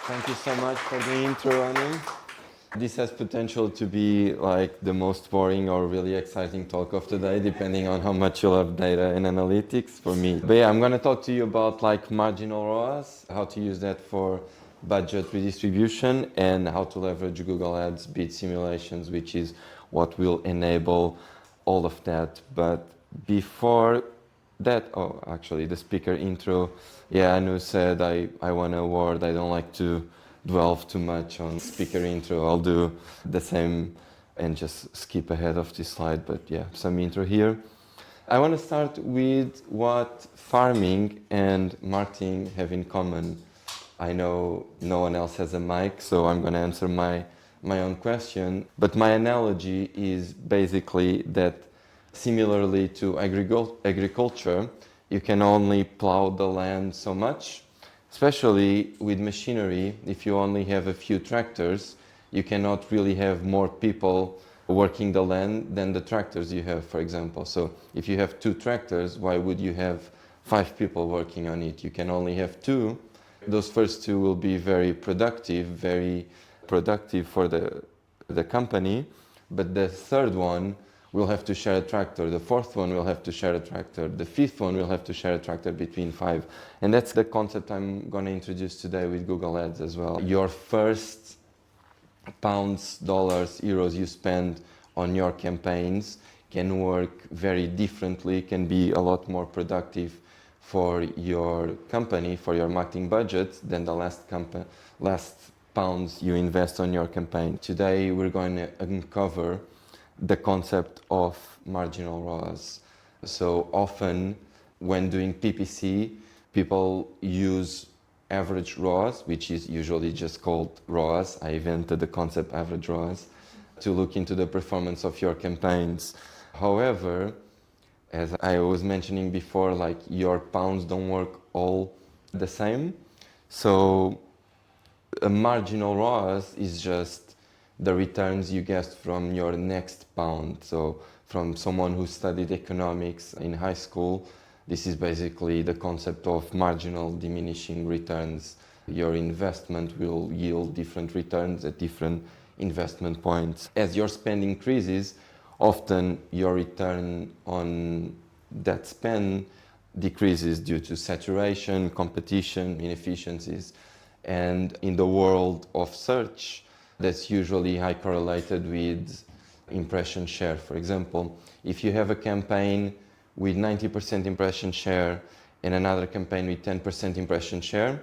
Thank you so much for the intro, Anu. This has potential to be like the most boring or really exciting talk of the day, depending on how much you love data and analytics for me. But yeah, I'm going to talk to you about like marginal ROAS, how to use that for budget redistribution, and how to leverage Google Ads bid simulations, which is what will enable all of that. But before that, oh, actually the speaker intro, yeah, Anu said I won an award. I don't like to dwell too much on speaker intro. I'll do the same and just skip ahead of this slide, but yeah, some intro here. I want to start with what farming and marketing have in common. I know no one else has a mic, so I'm going to answer my own question, but my analogy is basically that similarly to agriculture, you can only plow the land so much. Especially with machinery, if you only have a few tractors, you cannot really have more people working the land than the tractors you have, for example. So if you have 2 tractors, why would you have 5 people working on it? You can only have 2. Those first 2 will be very productive for the company, but the third one will have to share a tractor, the fourth one will have to share a tractor, the fifth one will have to share a tractor between 5. And that's the concept I'm going to introduce today with Google Ads as well. Your first pounds, dollars, euros you spend on your campaigns can work very differently, can be a lot more productive for your company, for your marketing budget than the last pounds you invest on your campaign. Today we're going to uncover the concept of marginal ROAS. So often when doing PPC, people use average ROAS, which is usually just called ROAS. I invented the concept average ROAS to look into the performance of your campaigns. However, as I was mentioning before, like your pounds don't work all the same. So a marginal ROAS is just the returns you get from your next pound. So from someone who studied economics in high school, this is basically the concept of marginal diminishing returns. Your investment will yield different returns at different investment points. As your spend increases, often your return on that spend decreases due to saturation, competition, inefficiencies. And in the world of search, that's usually high correlated with impression share. For example, if you have a campaign with 90% impression share and another campaign with 10% impression share,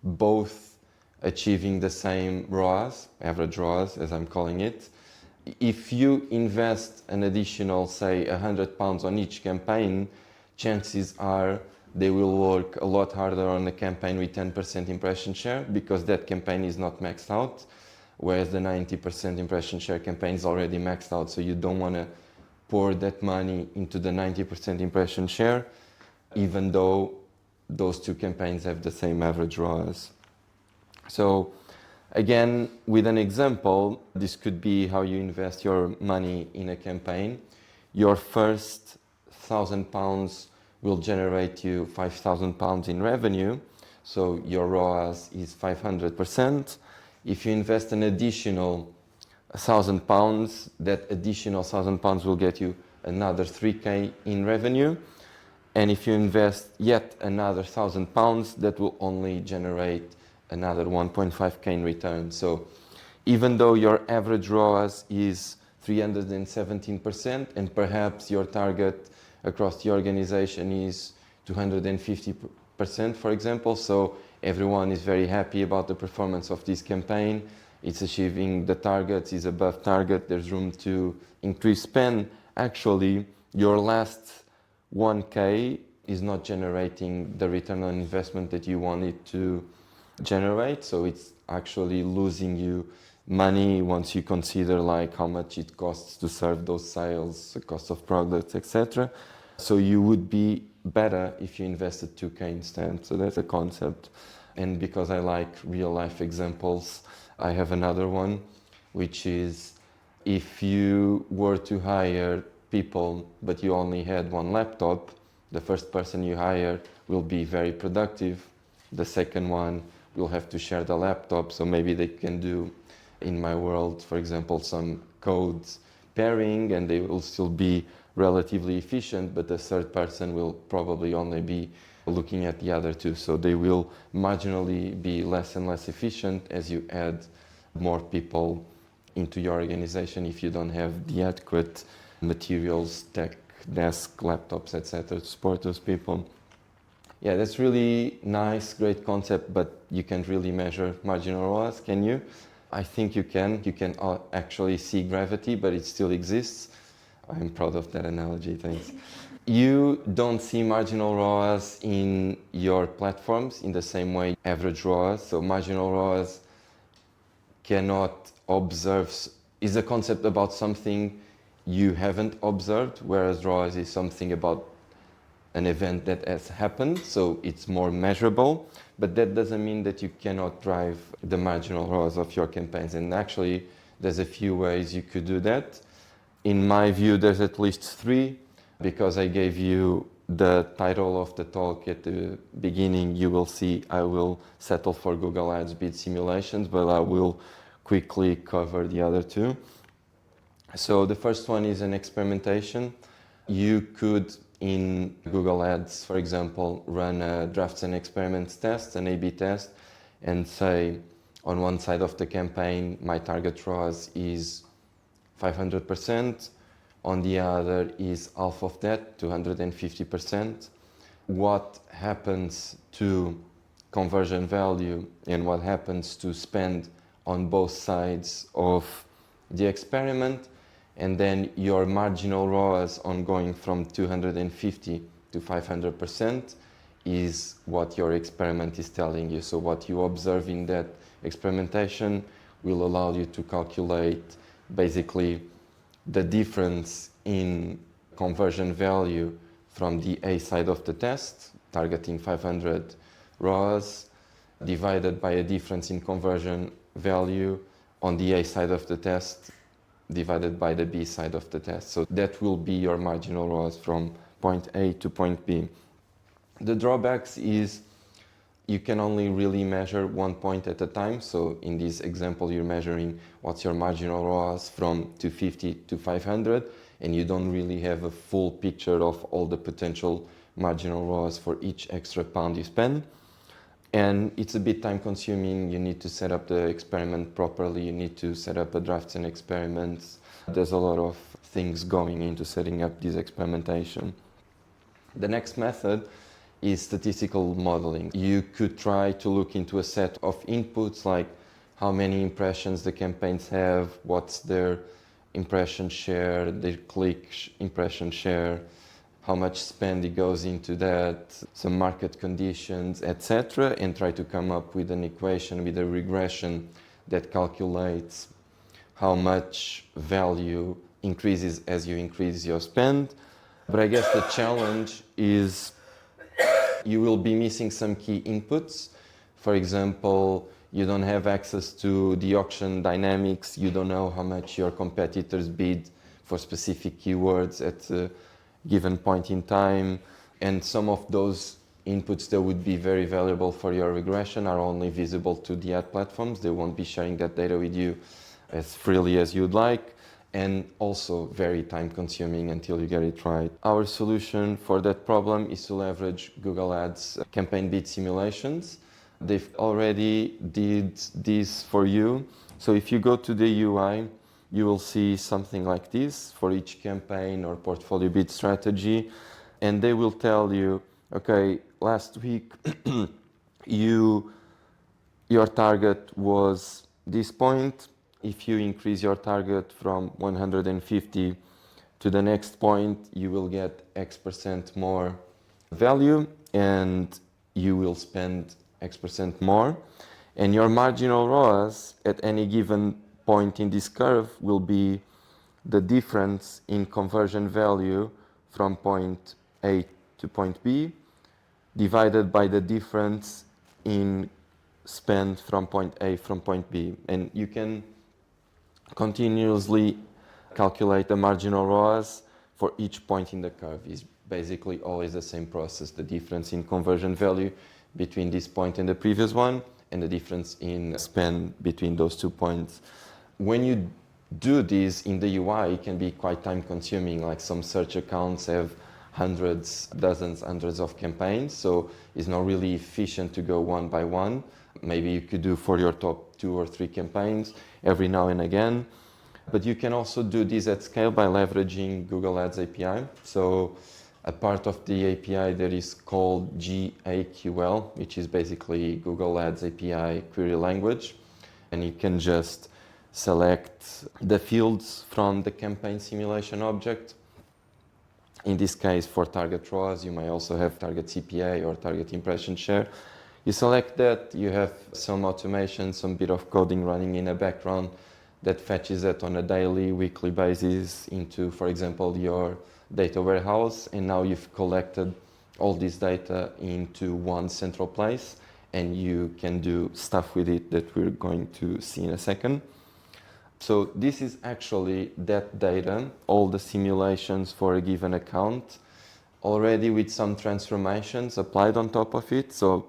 both achieving the same ROAS, average ROAS as I'm calling it, if you invest an additional, say, £100 on each campaign, chances are they will work a lot harder on a campaign with 10% impression share because that campaign is not maxed out, whereas the 90% impression share campaign is already maxed out. So you don't want to pour that money into the 90% impression share, even though those 2 campaigns have the same average ROAS. So again, with an example, this could be how you invest your money in a campaign. Your first £1,000 will generate you £5,000 in revenue. So your ROAS is 500%. If you invest an additional £1,000, that additional £1,000 will get you another 3K in revenue. And if you invest yet another £1,000, that will only generate another 1.5K in return. So even though your average ROAS is 317%, and perhaps your target across the organization is 250%, for example, so everyone is very happy about the performance of this campaign. It's achieving the targets, is above target, there's room to increase spend. Actually, your last 1K is not generating the return on investment that you want it to generate. So it's actually losing you money once you consider like how much it costs to serve those sales, the cost of products, etc. So you would be better if you invested 2K instead. So that's a concept. And because I like real life examples, I have another one, which is if you were to hire people but you only had 1 laptop, the first person you hire will be very productive. The second one will have to share the laptop, so maybe they can do, in my world, for example, some code pairing, and they will still be relatively efficient, but the third person will probably only be looking at the other two. So they will marginally be less and less efficient as you add more people into your organization if you don't have the adequate materials, tech, desk, laptops, etc. to support those people. Yeah, that's really nice, great concept, but you can't really measure marginal ROAS, can you? I think you can. You can actually see gravity, but it still exists. I'm proud of that analogy, thanks. You don't see marginal ROAS in your platforms in the same way average ROAS. So marginal ROAS cannot observe, is a concept about something you haven't observed, whereas ROAS is something about an event that has happened, so it's more measurable, but that doesn't mean that you cannot drive the marginal ROAS of your campaigns. And actually, there's a few ways you could do that. In my view, there's at least three, because I gave you the title of the talk at the beginning. You will see I will settle for Google Ads bid simulations, but I will quickly cover the other two. So the first one is an experimentation. You could, in Google Ads, for example, run a drafts and experiments test, an A/B test, and say on one side of the campaign, my target ROAS is 500%, on the other is half of that, 250%. What happens to conversion value and what happens to spend on both sides of the experiment, and then your marginal ROAS on going from 250 to 500% is what your experiment is telling you. So what you observe in that experimentation will allow you to calculate basically the difference in conversion value from the A side of the test, targeting 500 ROAS, divided by a difference in conversion value on the A side of the test, divided by the B side of the test. So that will be your marginal ROAS from point A to point B. The drawbacks is you can only really measure one point at a time. So in this example, you're measuring what's your marginal ROAS from 250 to 500, and you don't really have a full picture of all the potential marginal ROAS for each extra pound you spend. And it's a bit time consuming. You need to set up the experiment properly. You need to set up a drafts and experiments. There's a lot of things going into setting up this experimentation. The next method is statistical modeling. You could try to look into a set of inputs, like how many impressions the campaigns have, what's their impression share, their click impression share, how much spend it goes into that, some market conditions, etc., and try to come up with an equation, with a regression that calculates how much value increases as you increase your spend. But I guess the challenge is you will be missing some key inputs. For example, you don't have access to the auction dynamics. You don't know how much your competitors bid for specific keywords at a given point in time. And some of those inputs that would be very valuable for your regression are only visible to the ad platforms. They won't be sharing that data with you as freely as you'd like, and also very time consuming until you get it right. Our solution for that problem is to leverage Google Ads campaign bid simulations. They've already did this for you. So if you go to the UI, you will see something like this for each campaign or portfolio bid strategy. And they will tell you, okay, last week your target was this point. If you increase your target from 150 to the next point, you will get X% more value and you will spend X% more. And your marginal ROAS at any given point in this curve will be the difference in conversion value from point A to point B divided by the difference in spend from point A from point B. And you can continuously calculate the marginal ROAS for each point in the curve. Is basically always the same process, the difference in conversion value between this point and the previous one, and the difference in spend between those 2 points. When you do this in the UI, it can be quite time consuming. Like some search accounts have hundreds, dozens, hundreds of campaigns, so it's not really efficient to go one by one. Maybe you could do for your top 2 or 3 campaigns every now and again. But you can also do this at scale by leveraging Google Ads API. So a part of the API that is called GAQL, which is basically Google Ads API query language. And you can just select the fields from the campaign simulation object. In this case, for target ROAS, you may also have target CPA or target impression share. You select that, you have some automation, some bit of coding running in the background that fetches that on a daily, weekly basis into, for example, your data warehouse. And now you've collected all this data into one central place, and you can do stuff with it that we're going to see in a second. So this is actually that data, all the simulations for a given account, already with some transformations applied on top of it. So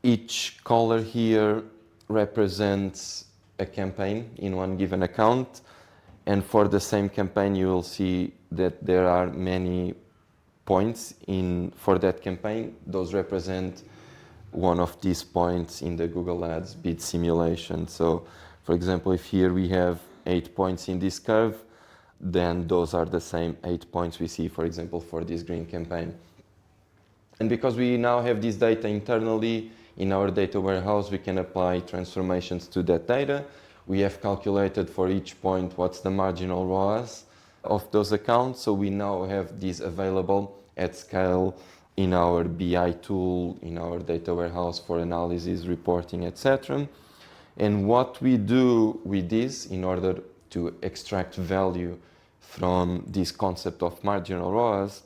each color here represents a campaign in one given account. And for the same campaign, you will see that there are many points for that campaign. Those represent one of these points in the Google Ads bid simulation. So for example, if here we have 8 points in this curve, then those are the same 8 points we see, for example, for this green campaign. And because we now have this data internally in our data warehouse, we can apply transformations to that data. We have calculated for each point what's the marginal ROAS of those accounts. So we now have these available at scale in our BI tool, in our data warehouse for analysis, reporting, etc. And what we do with this in order to extract value from this concept of marginal ROAS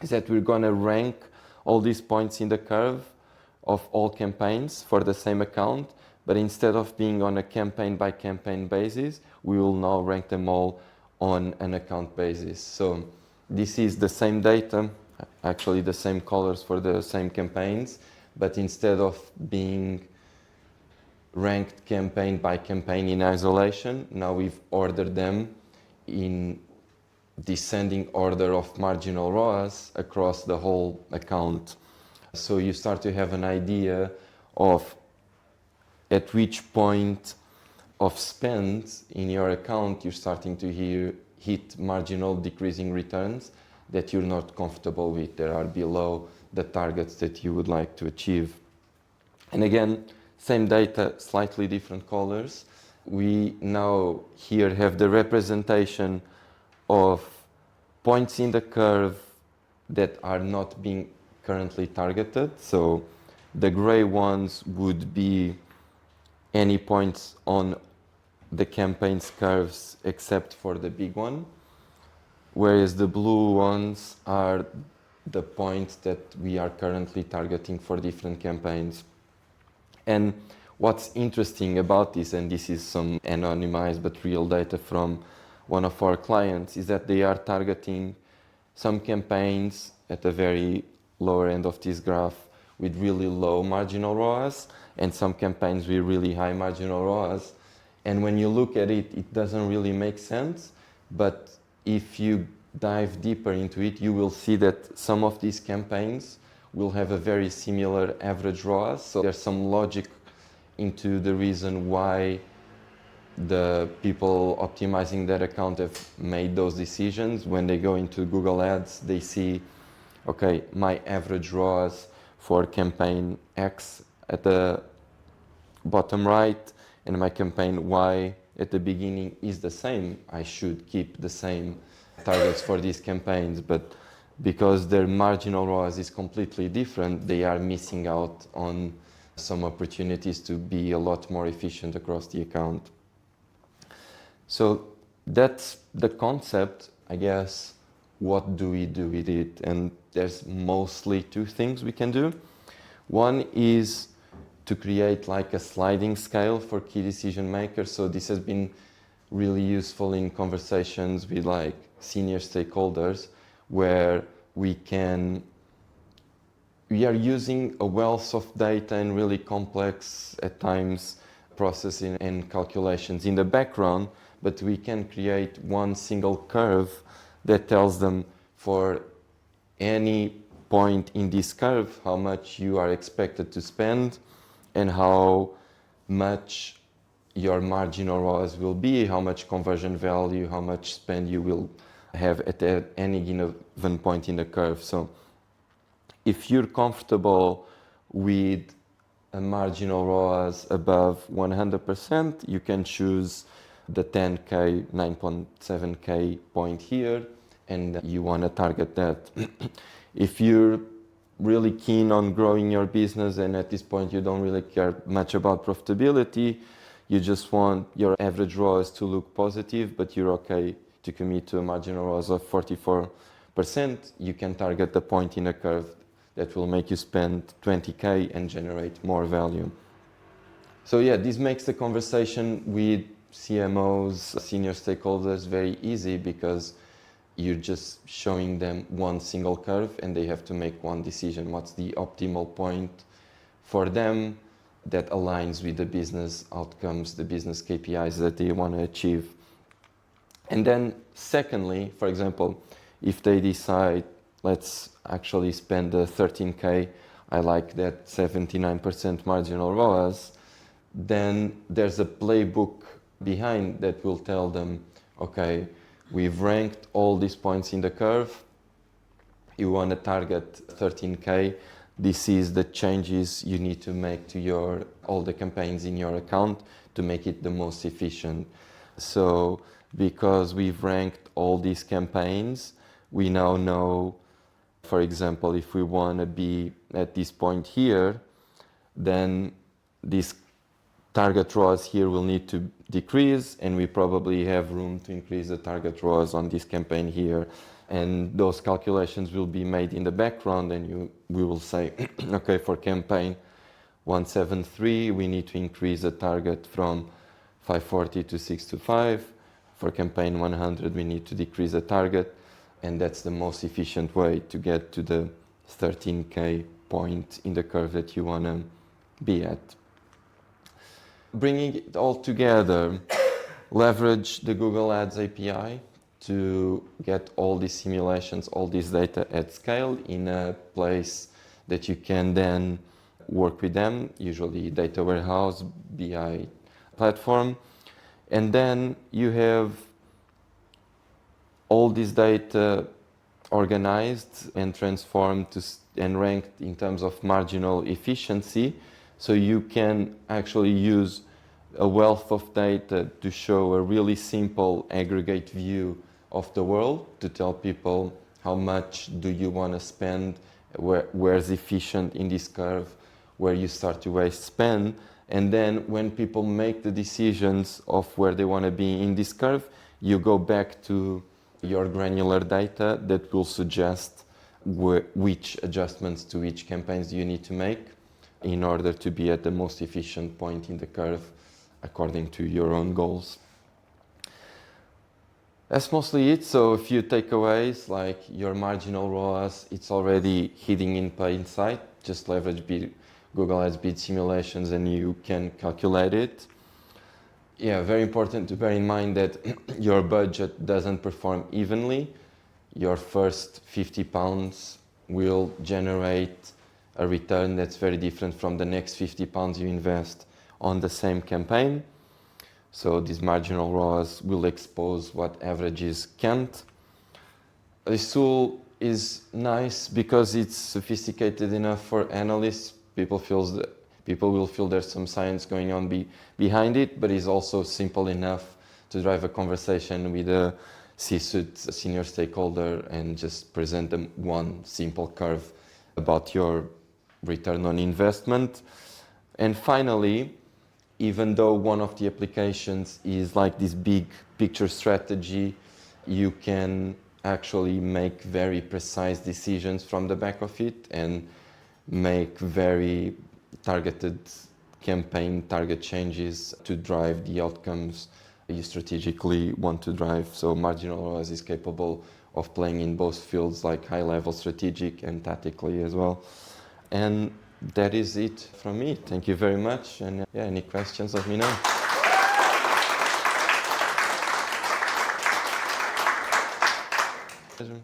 is that we're going to rank all these points in the curve of all campaigns for the same account, but instead of being on a campaign by campaign basis, we will now rank them all on an account basis. So this is the same data, actually the same colors for the same campaigns, but instead of being ranked campaign by campaign in isolation, now we've ordered them in descending order of marginal ROAS across the whole account. So you start to have an idea of at which point of spend in your account you're starting to hit marginal decreasing returns that you're not comfortable with, that are below the targets that you would like to achieve. And again, same data, slightly different colors. We now here have the representation of points in the curve that are not being currently targeted. So the gray ones would be any points on the campaign's curves except for the big one, whereas the blue ones are the points that we are currently targeting for different campaigns. And what's interesting about this, and this is some anonymized but real data from one of our clients, is that they are targeting some campaigns at the very lower end of this graph with really low marginal ROAS and some campaigns with really high marginal ROAS. And when you look at it, it doesn't really make sense. But if you dive deeper into it, you will see that some of these campaigns will have a very similar average ROAS. So there's some logic into the reason why the people optimizing that account have made those decisions. When they go into Google Ads, they see, okay, my average ROAS for campaign X at the bottom right and my campaign Y at the beginning is the same. I should keep the same targets for these campaigns, but because their marginal ROAS is completely different, they are missing out on some opportunities to be a lot more efficient across the account. So that's the concept, I guess. What do we do with it? And there's mostly two things we can do. One is to create like a sliding scale for key decision makers. So this has been really useful in conversations with like senior stakeholders, where we can we are using a wealth of data and really complex, at times, processing and calculations in the background, but we can create one single curve that tells them for any point in this curve how much you are expected to spend and how much your marginal ROAS will be, how much conversion value, how much spend you will have at any given point in the curve. So if you're comfortable with a marginal ROAS above 100%, you can choose the 10K, 9.7K point here, and you want to target that. If you're really keen on growing your business and at this point you don't really care much about profitability, you just want your average ROAS to look positive, but you're okay to commit to a marginal ROAS of 44%, you can target the point in a curve that will make you spend 20K and generate more value. So yeah, this makes the conversation with CMOs, senior stakeholders, very easy because you're just showing them one single curve and they have to make one decision. What's the optimal point for them that aligns with the business outcomes, the business KPIs that they want to achieve. And then secondly, for example, if they decide, let's actually spend the 13K, I like that 79% marginal ROAS, then there's a playbook behind that will tell them, okay, we've ranked all these points in the curve, you want to target 13K, this is the changes you need to make to all the campaigns in your account to make it the most efficient. So because we've ranked all these campaigns, we now know, for example, if we want to be at this point here, then this target ROAS here will need to decrease, and we probably have room to increase the target ROAS on this campaign here. And those calculations will be made in the background, and we will say, okay, for campaign 173, we need to increase the target from 540 to 625. For campaign 100, we need to decrease the target, and that's the most efficient way to get to the 13K point in the curve that you want to be at. Bringing it all together, leverage the Google Ads API to get all these simulations, all this data at scale in a place that you can then work with them, usually data warehouse, BI platform. And then you have all this data organized and transformed and ranked in terms of marginal efficiency. So you can actually use a wealth of data to show a really simple aggregate view of the world, to tell people how much do you want to spend, where's efficient in this curve, where you start to waste spend. And then when people make the decisions of where they want to be in this curve, you go back to your granular data that will suggest which adjustments to which campaigns you need to make in order to be at the most efficient point in the curve according to your own goals. That's mostly it. So a few takeaways, like your marginal ROAS, it's already hidden in plain sight. Just leverage Google Ads bid simulations and you can calculate it. Yeah, very important to bear in mind that your budget doesn't perform evenly. Your first £50 will generate a return that's very different from the next £50 you invest on the same campaign. So this marginal ROAS will expose what averages can't. This tool is nice because it's sophisticated enough for analysts. People will feel there's some science going on behind it, but it's also simple enough to drive a conversation with a C-suite senior stakeholder and just present them one simple curve about your return on investment. And finally, even though one of the applications is like this big picture strategy, you can actually make very precise decisions from the back of it and make very targeted campaign target changes to drive the outcomes you strategically want to drive. So Marginal ROAS is capable of playing in both fields, like high-level strategic and tactically as well. And that is it from me. Thank you very much. And yeah, any questions, let me know. Pleasure.